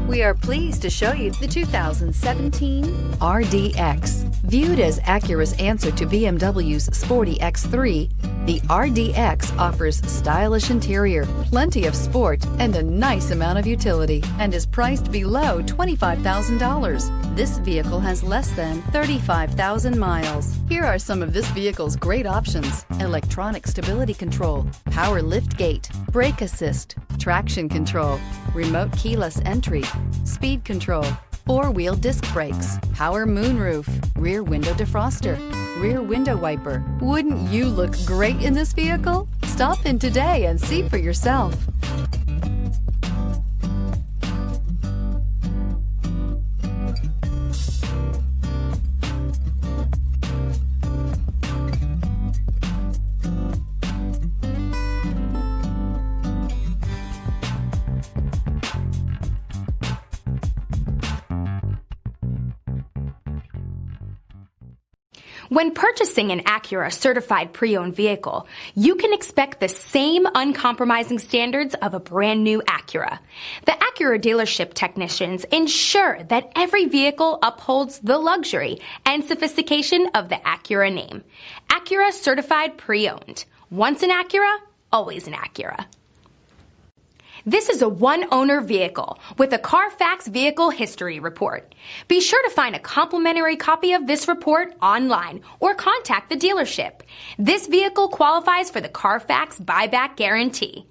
We are pleased to show you the 2017 RDX. Viewed as Acura's answer to BMW's sporty X3, the RDX offers stylish interior, plenty of sport, and a nice amount of utility, and is priced below $25,000. This vehicle has less than 35,000 miles. Here are some of this vehicle's great options: electronic stability control, power liftgate, brake assist, traction control, remote keyless entry, speed control, four-wheel disc brakes, power moonroof, rear window defroster, rear window wiper. Wouldn't you look great in this vehicle? Stop in today and see for yourself. When purchasing an Acura certified pre-owned vehicle, you can expect the same uncompromising standards of a brand new Acura. The Acura dealership technicians ensure that every vehicle upholds the luxury and sophistication of the Acura name. Acura certified pre-owned. Once an Acura, always an Acura. This is a one-owner vehicle with a Carfax Vehicle History Report. Be sure to find a complimentary copy of this report online or contact the dealership. This vehicle qualifies for the Carfax Buyback Guarantee.